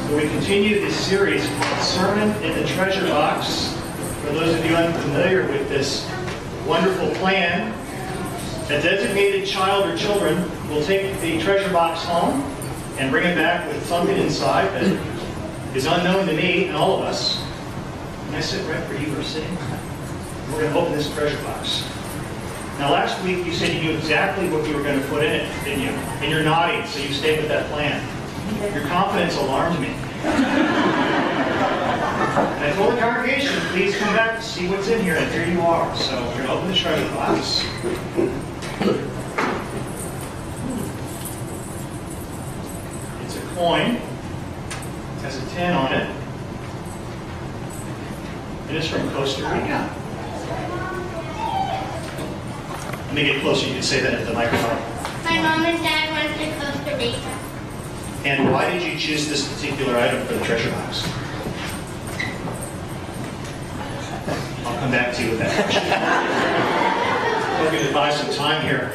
So we continue this series called Sermon in the Treasure Box. For those of you unfamiliar with this wonderful plan, a designated child or children will take the treasure box home and bring it back with something inside that is unknown to me and all of us. Can I sit right where you were sitting? We're going to open this treasure box. Now last week you said you knew exactly what you were going to put in it, didn't you? And you're nodding, so you stayed with that plan. Your confidence alarmed me. And I told the congregation, please come back to see what's in here, and here you are. So we're going to open the treasure box. It's a coin. It has a 10 on it. It is from Costa Rica. Let me get closer. You can say that at the microphone. My mom and dad went to Costa Rica. And why did you choose this particular item for the treasure box? I'll come back to you with that question. We're going to buy some time here.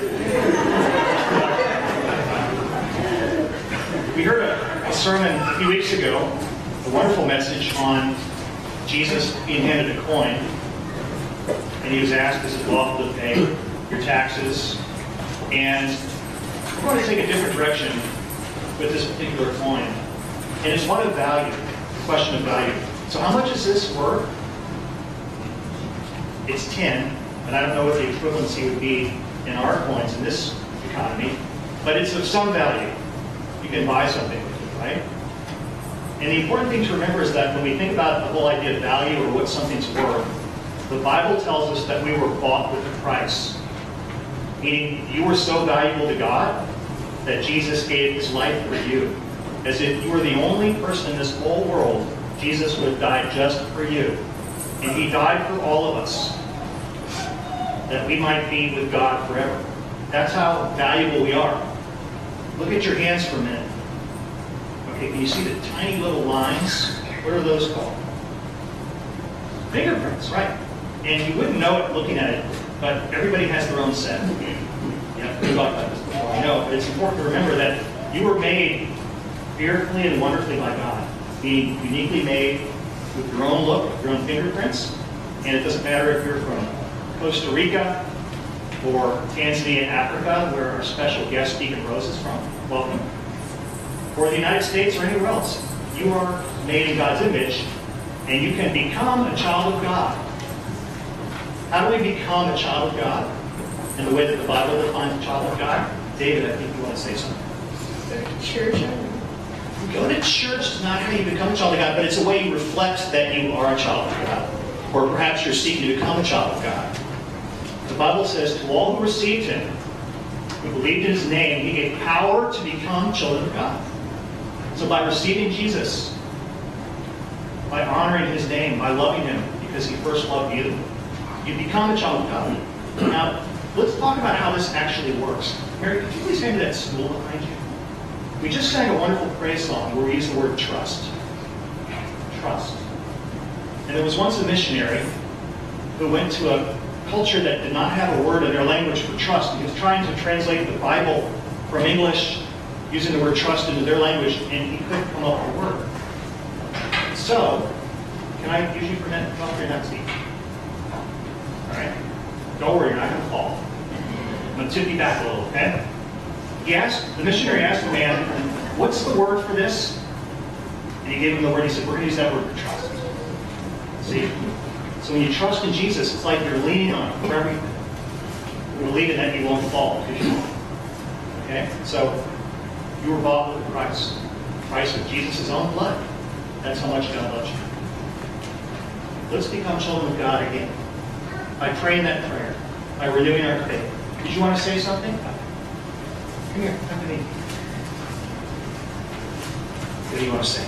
We heard a sermon a few weeks ago, a wonderful message on Jesus being handed a coin. And he was asked, is it lawful to pay your taxes? And we're going to take a different direction with this particular coin. And it's one of value, a question of value. So how much is this worth? It's 10, and I don't know what the equivalency would be in our coins in this economy, but it's of some value. You can buy something with it, right? And the important thing to remember is that when we think about the whole idea of value or what something's worth, the Bible tells us that we were bought with a price. Meaning you were so valuable to God that Jesus gave his life for you. As if you were the only person in this whole world, Jesus would have died just for you. And he died for all of us, that we might be with God forever. That's how valuable we are. Look at your hands for a minute. Okay, can you see the tiny little lines? What are those called? Fingerprints, right. And you wouldn't know it looking at it, but everybody has their own set. Yeah, we talked about this before. I know, but it's important to remember that you were made fearfully and wonderfully by God, being uniquely made with your own look, with your own fingerprints. And it doesn't matter if you're from Costa Rica or Tanzania, Africa, where our special guest Deacon Rose is from. Welcome. Or the United States or anywhere else. You are made in God's image, and you can become a child of God. How do we become a child of God? In the way that the Bible defines a child of God? David, I think you want to say something. Go to church. Go to church is not how you become a child of God, but it's a way you reflect that you are a child of God. Or perhaps you're seeking to become a child of God. The Bible says, to all who received him, who believed in his name, he gave power to become children of God. So by receiving Jesus, by honoring his name, by loving him because he first loved you, you become a child of God. Now, let's talk about how this actually works. Mary, could you please hand me that stool behind you? We just sang a wonderful praise song where we used the word trust. Trust. And there was once a missionary who went to a culture that did not have a word in their language for trust. He was trying to translate the Bible from English using the word trust into their language, and he couldn't come up with a word. So, can I use you for a minute? Come up here and have a seat. All right? Don't worry, you're not going to fall. I'm going to tip you back a little, okay? The missionary asked the man, what's the word for this? And he gave him the word. He said, we're going to use that word for trust. See? So when you trust in Jesus, it's like you're leaning on him for everything. You're believing that you won't fall because you won't. Okay? So you were bought with a price. The price of Jesus' own blood. That's how much God loves you. Let's become children of God again. By praying that prayer. By renewing our faith. Did you want to say something? Come here, come to me. What do you want to say?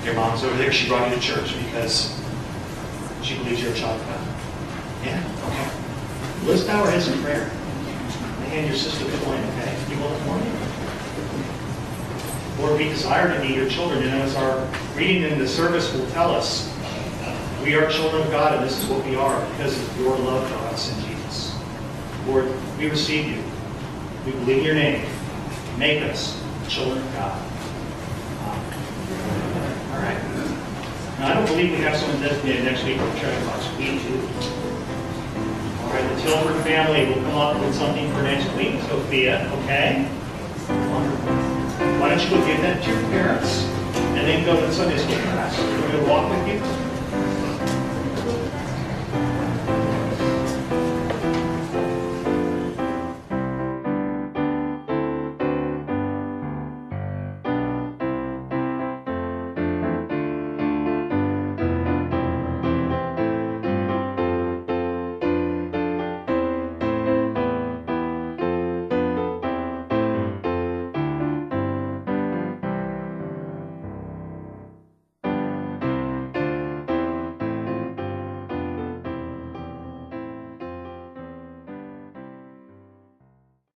Your mom's over there. She brought you to church because she believes you're a child of God. Yeah? Okay. Let's bow our heads in prayer. And hand your sister the coin, okay? You will for me. Lord, we desire to be your children, and as our reading in the service will tell us, we are children of God, and this is what we are because of your love for us in Jesus. Lord, we receive you. We believe in your name. Make us children of God. All right. Now, I don't believe we have someone designated next week for the treasure box. We do. All right, the Tilford family will come up with something for next week. Sophia, okay? Wonderful. Why don't you go give that to your parents and then go to the Sunday school class? We're going to walk with you.